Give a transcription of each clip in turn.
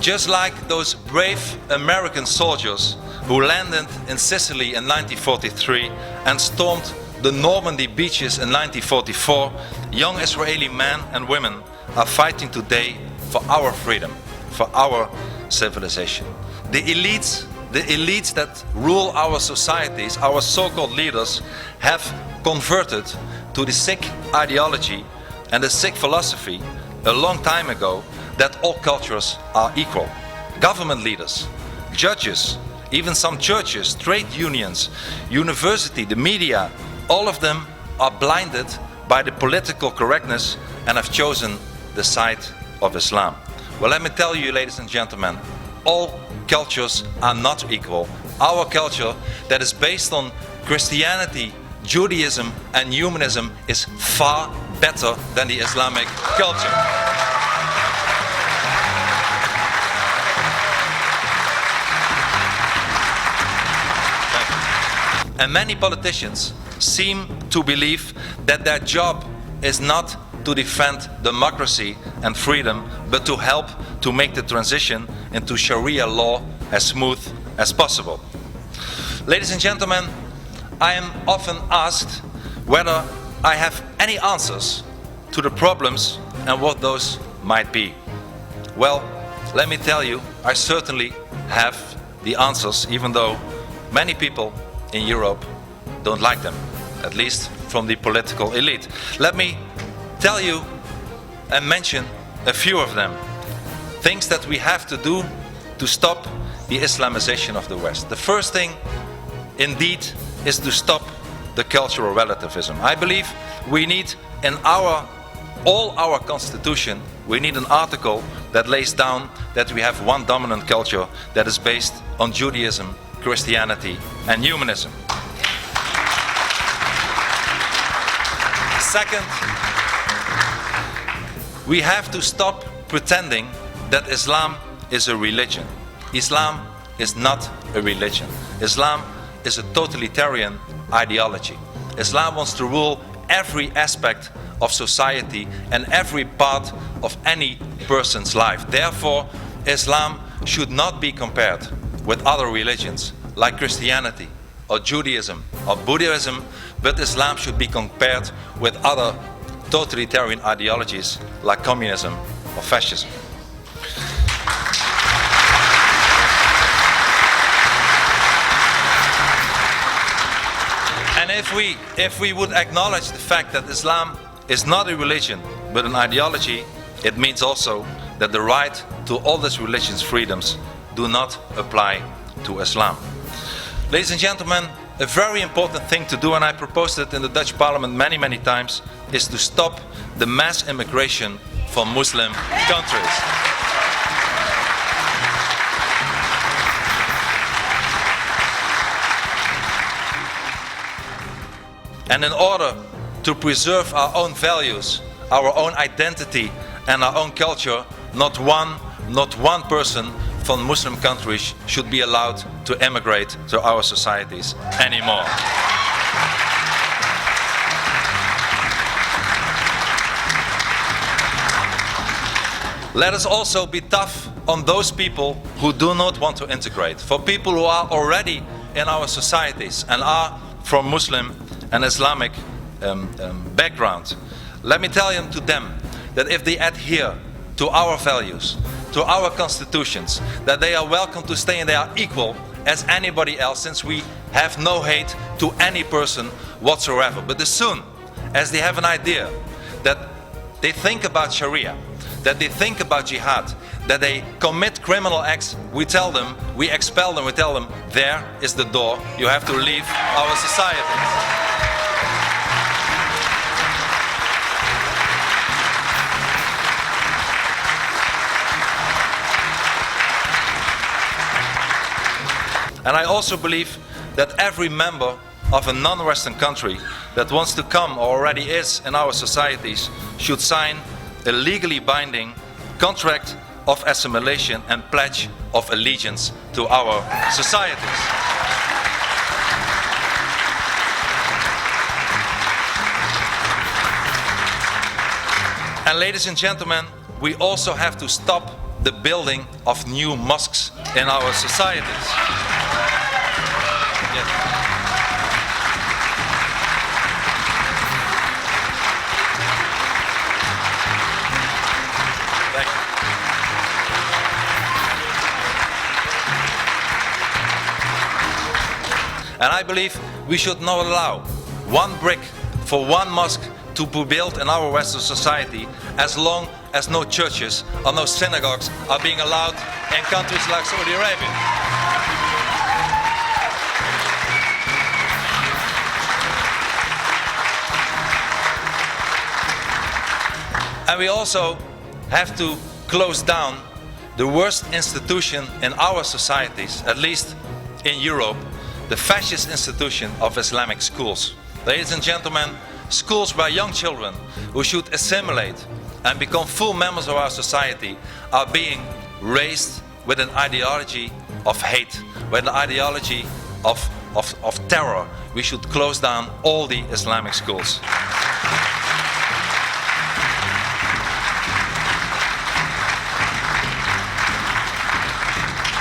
Just like those brave American soldiers who landed in Sicily in 1943 and stormed the Normandy beaches in 1944, young Israeli men and women are fighting today for our freedom, for our civilization. The elites that rule our societies, our so-called leaders, have converted to the sick ideology and the sick philosophy a long time ago that all cultures are equal. Government leaders, judges, even some churches, trade unions, university, the media, all of them are blinded by the political correctness and have chosen the side of Islam. Well, let me tell you, ladies and gentlemen, all cultures are not equal. Our culture that is based on Christianity, Judaism and humanism is far better than the Islamic culture. And many politicians seem to believe that their job is not to defend democracy and freedom, but to help to make the transition into Sharia law as smooth as possible. Ladies and gentlemen, I am often asked whether I have any answers to the problems and what those might be. Well, let me tell you, I certainly have the answers, even though many people in Europe don't like them, at least from the political elite. Let me tell you and mention a few of them. Things that we have to do to stop the Islamization of the West. The first thing, indeed, is to stop the cultural relativism. I believe we need in all our constitution, we need an article that lays down that we have one dominant culture that is based on Judaism, Christianity and humanism. Second, we have to stop pretending that Islam is a religion. Islam is not a religion. Islam is a totalitarian ideology. Islam wants to rule every aspect of society and every part of any person's life. Therefore, Islam should not be compared with other religions like Christianity or Judaism or Buddhism, but Islam should be compared with other totalitarian ideologies like communism or fascism. And if we would acknowledge the fact that Islam is not a religion but an ideology, it means also that the right to all these religious freedoms do not apply to Islam. Ladies and gentlemen, a very important thing to do, and I proposed it in the Dutch parliament many times, is to stop the mass immigration from Muslim countries. And in order to preserve our own values, our own identity and our own culture, not one person from Muslim countries should be allowed to emigrate to our societies anymore. Let us also be tough on those people who do not want to integrate. For people who are already in our societies and are from Muslim and Islamic background, let me tell to them that if they adhere to our values, to our constitutions, that they are welcome to stay and they are equal as anybody else, since we have no hate to any person whatsoever. But as soon as they have an idea that they think about Sharia, that they think about jihad, that they commit criminal acts, we tell them, we expel them, we tell them, there is the door, you have to leave our society. And I also believe that every member of a non-Western country that wants to come or already is in our societies should sign a legally binding contract of assimilation and pledge of allegiance to our societies. And ladies and gentlemen, we also have to stop the building of new mosques in our societies. Yes. Thank you. And I believe we should not allow one brick for one mosque to be built in our Western society as long as no churches or no synagogues are being allowed in countries like Saudi Arabia. And we also have to close down the worst institution in our societies, at least in Europe, the fascist institution of Islamic schools. Ladies and gentlemen, schools where young children who should assimilate and become full members of our society are being raised with an ideology of hate, with an ideology of terror. We should close down all the Islamic schools.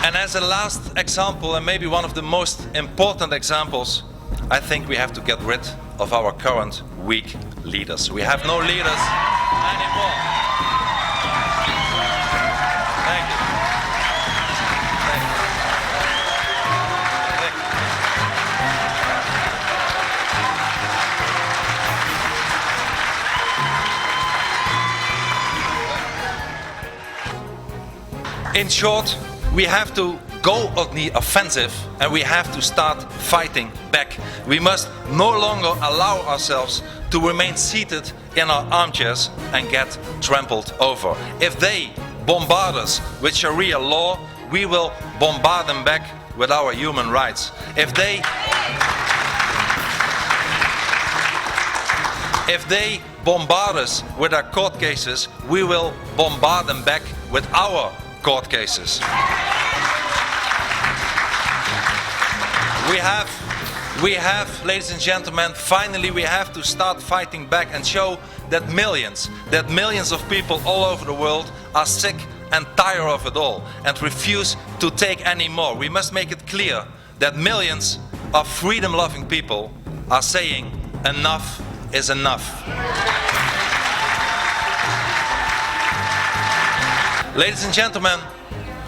And as a last example, and maybe one of the most important examples, I think we have to get rid of our current weak leaders. We have no leaders anymore. Thank you. Thank you. Thank you. In short, we have to go on the offensive and we have to start fighting back. We must no longer allow ourselves to remain seated in our armchairs and get trampled over. If they bombard us with Sharia law, we will bombard them back with our human rights. If they bombard us with our court cases, we will bombard them back with our court cases. We have, ladies and gentlemen, finally we have to start fighting back and show that millions of people all over the world are sick and tired of it all and refuse to take any more. We must make it clear that millions of freedom-loving people are saying enough is enough. Ladies and gentlemen,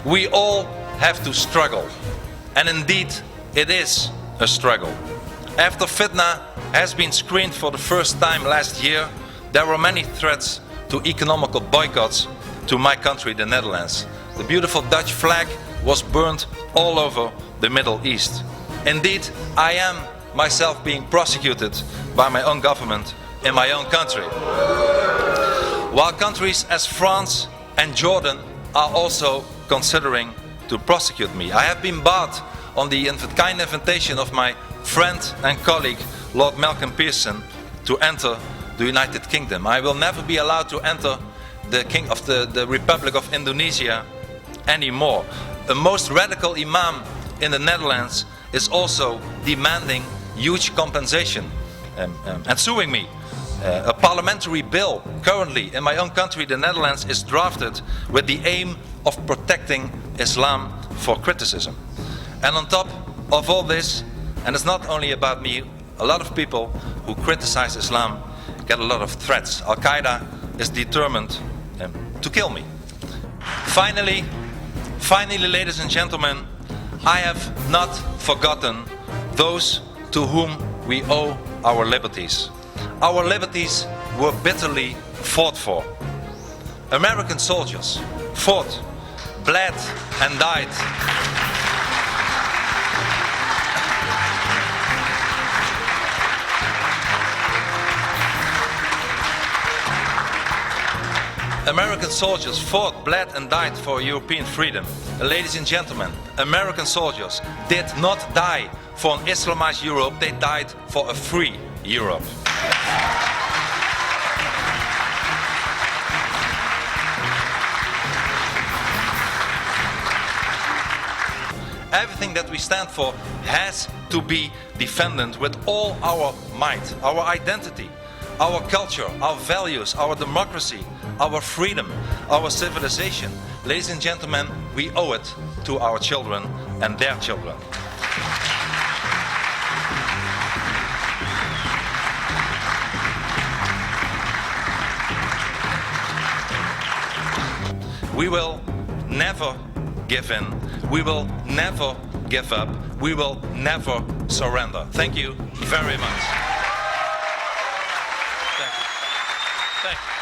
we all have to struggle, and indeed it is a struggle. After fitna has been screened for the first time last year, there were many threats to economical boycotts to my country, the Netherlands. The beautiful Dutch flag was burned all over the Middle East. Indeed, I am myself being prosecuted by my own government in my own country. While countries as France and Jordan are also considering to prosecute me. I have been barred on the kind invitation of my friend and colleague Lord Malcolm Pearson to enter the United Kingdom. I will never be allowed to enter the Republic of Indonesia anymore. A most radical imam in the Netherlands is also demanding huge compensation and suing me. A parliamentary bill currently in my own country, the Netherlands, is drafted with the aim of protecting Islam for criticism. And on top of all this, and it's not only about me, a lot of people who criticize Islam get a lot of threats. Al-Qaeda is determined to kill me. Finally, ladies and gentlemen, I have not forgotten those to whom we owe our liberties. Our liberties were bitterly fought for. American soldiers fought, bled and died. American soldiers fought, bled and died for European freedom. Ladies and gentlemen, American soldiers did not die for an Islamized Europe, they died for a free Europe. Everything that we stand for has to be defended with all our might, our identity, our culture, our values, our democracy, our freedom, our civilization. Ladies and gentlemen, we owe it to our children and their children. We will never give in. We will never give up. We will never surrender. Thank you very much. Thank you. Thank you.